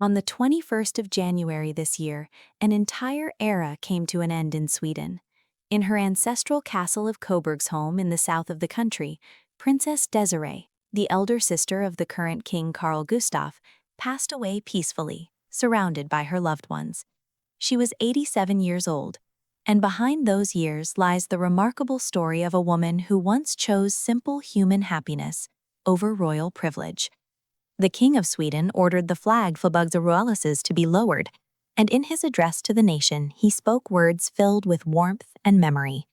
On the 21st of January this year, an entire era came to an end in Sweden. In her ancestral castle of Coburgsholm in the south of the country, Princess Desiree, the elder sister of the current King Carl Gustaf, passed away peacefully, surrounded by her loved ones. She was 87 years old, and behind those years lies the remarkable story of a woman who once chose simple human happiness over royal privilege. The King of Sweden ordered the flag Flaggor to be lowered, and in his address to the nation he spoke words filled with warmth and memory.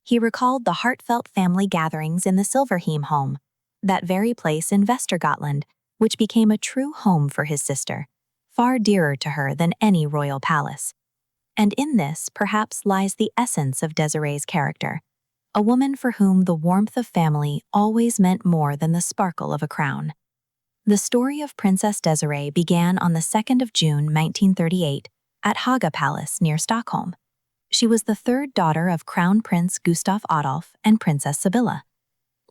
He recalled the heartfelt family gatherings in the Silverheim home, that very place in Västergötland, which became a true home for his sister, far dearer to her than any royal palace. And in this, perhaps, lies the essence of Desiree's character, a woman for whom the warmth of family always meant more than the sparkle of a crown. The story of Princess Desiree began on the 2nd of June 1938 at Haga Palace near Stockholm. She was the third daughter of Crown Prince Gustaf Adolf and Princess Sibylla.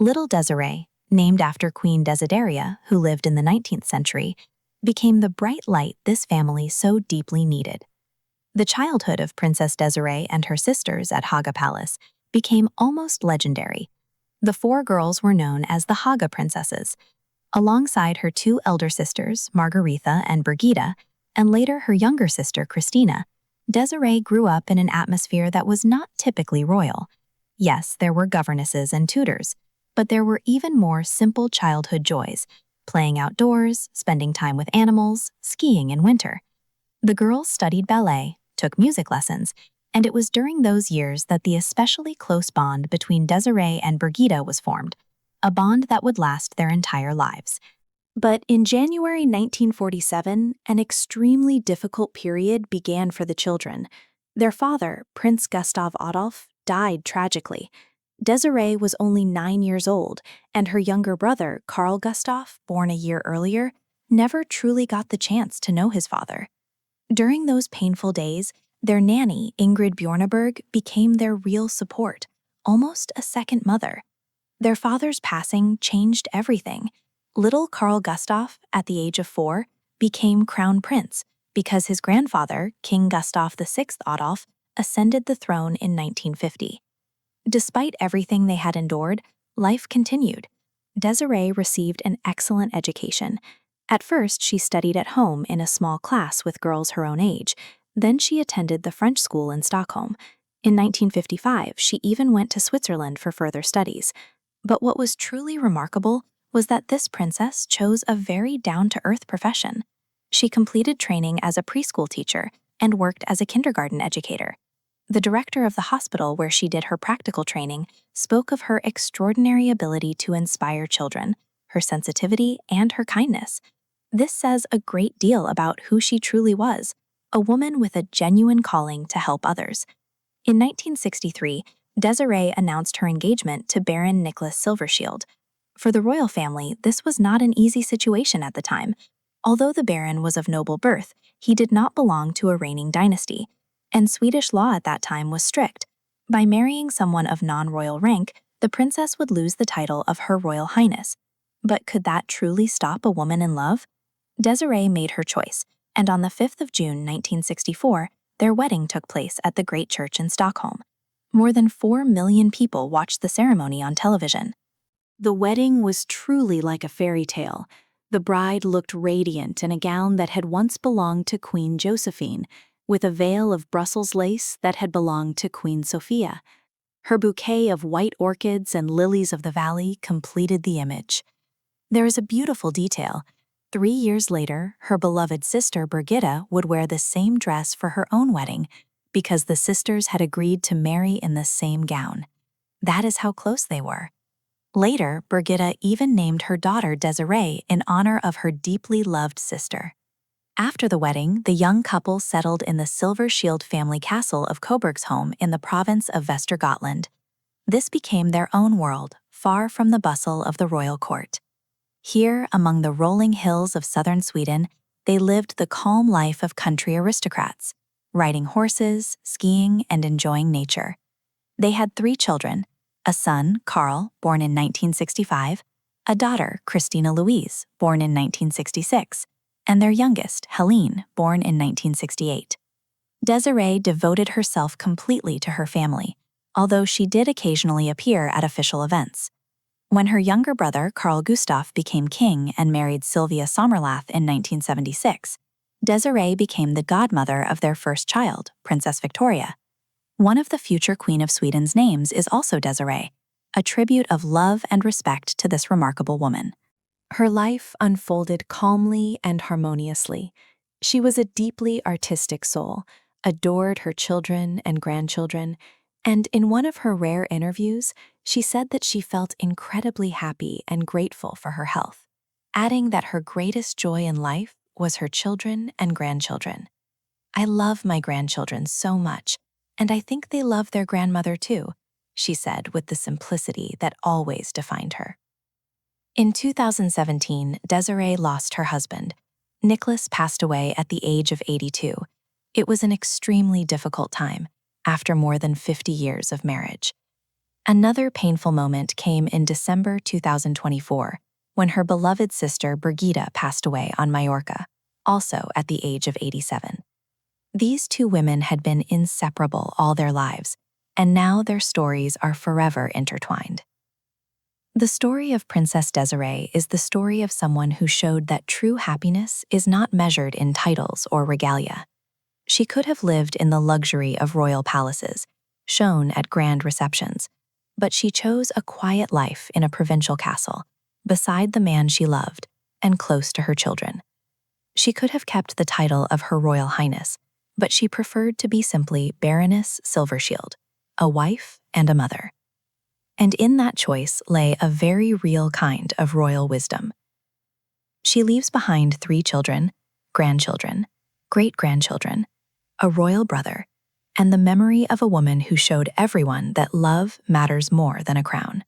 Little Desiree, named after Queen Desideria, who lived in the 19th century, became the bright light this family so deeply needed. The childhood of Princess Desiree and her sisters at Haga Palace became almost legendary. The four girls were known as the Haga Princesses. Alongside her two elder sisters, Margaretha and Birgitta, and later her younger sister, Christina, Desiree grew up in an atmosphere that was not typically royal. Yes, there were governesses and tutors, but there were even more simple childhood joys, playing outdoors, spending time with animals, skiing in winter. The girls studied ballet, took music lessons, and it was during those years that the especially close bond between Desiree and Birgitta was formed, a bond that would last their entire lives. But in January 1947, an extremely difficult period began for the children. Their father, Prince Gustaf Adolf, died tragically. Desiree was only 9 years old, and her younger brother, Carl Gustaf, born a year earlier, never truly got the chance to know his father. During those painful days, their nanny, Ingrid Bjorneberg, became their real support, almost a second mother. Their father's passing changed everything. Little Carl Gustaf, at the age of 4, became crown prince because his grandfather, King Gustaf VI Adolf, ascended the throne in 1950. Despite everything they had endured, life continued. Desiree received an excellent education. At first, she studied at home in a small class with girls her own age. Then she attended the French school in Stockholm. In 1955, she even went to Switzerland for further studies. But what was truly remarkable was that this princess chose a very down-to-earth profession. She completed training as a preschool teacher and worked as a kindergarten educator. The director of the hospital where she did her practical training spoke of her extraordinary ability to inspire children, her sensitivity, and her kindness. This says a great deal about who she truly was, a woman with a genuine calling to help others. In 1963, Desiree announced her engagement to Baron Nicholas Silvershield. For the royal family, this was not an easy situation at the time. Although the Baron was of noble birth, he did not belong to a reigning dynasty, and Swedish law at that time was strict. By marrying someone of non-royal rank, the princess would lose the title of Her Royal Highness. But could that truly stop a woman in love? Desiree made her choice, and on the 5th of June 1964, their wedding took place at the Great Church in Stockholm. More than 4 million people watched the ceremony on television. The wedding was truly like a fairy tale. The bride looked radiant in a gown that had once belonged to Queen Josephine, with a veil of Brussels lace that had belonged to Queen Sophia. Her bouquet of white orchids and lilies of the valley completed the image. There is a beautiful detail. 3 years later, her beloved sister Birgitta would wear the same dress for her own wedding, because the sisters had agreed to marry in the same gown. That is how close they were. Later, Birgitta even named her daughter Desiree in honor of her deeply loved sister. After the wedding, the young couple settled in the Silver Shield family castle of Coburgsholm in the province of Västergötland. This became their own world, far from the bustle of the royal court. Here, among the rolling hills of southern Sweden, they lived the calm life of country aristocrats, riding horses, skiing, and enjoying nature. They had 3 children, a son, Carl, born in 1965, a daughter, Christina Louise, born in 1966, and their youngest, Helene, born in 1968. Desiree devoted herself completely to her family, although she did occasionally appear at official events. When her younger brother, Carl Gustaf, became king and married Sylvia Sommerlath in 1976, Desiree became the godmother of their first child, Princess Victoria. One of the future Queen of Sweden's names is also Desiree, a tribute of love and respect to this remarkable woman. Her life unfolded calmly and harmoniously. She was a deeply artistic soul, adored her children and grandchildren, and in one of her rare interviews, she said that she felt incredibly happy and grateful for her health, adding that her greatest joy in life was her children and grandchildren. "I love my grandchildren so much, and I think they love their grandmother too," she said with the simplicity that always defined her. In 2017, Desiree lost her husband. Nicholas passed away at the age of 82. It was an extremely difficult time, after more than 50 years of marriage. Another painful moment came in December 2024, when her beloved sister Birgitta passed away on Mallorca, also at the age of 87. These two women had been inseparable all their lives, and now their stories are forever intertwined. The story of Princess Desiree is the story of someone who showed that true happiness is not measured in titles or regalia. She could have lived in the luxury of royal palaces, shown at grand receptions, but she chose a quiet life in a provincial castle, beside the man she loved, and close to her children. She could have kept the title of Her Royal Highness, but she preferred to be simply Baroness Silvershield, a wife and a mother. And in that choice lay a very real kind of royal wisdom. She leaves behind 3 children, grandchildren, great-grandchildren, a royal brother, and the memory of a woman who showed everyone that love matters more than a crown.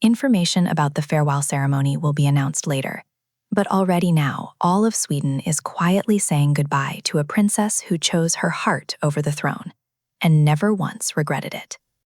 Information about the farewell ceremony will be announced later, but already now all of Sweden is quietly saying goodbye to a princess who chose her heart over the throne and never once regretted it.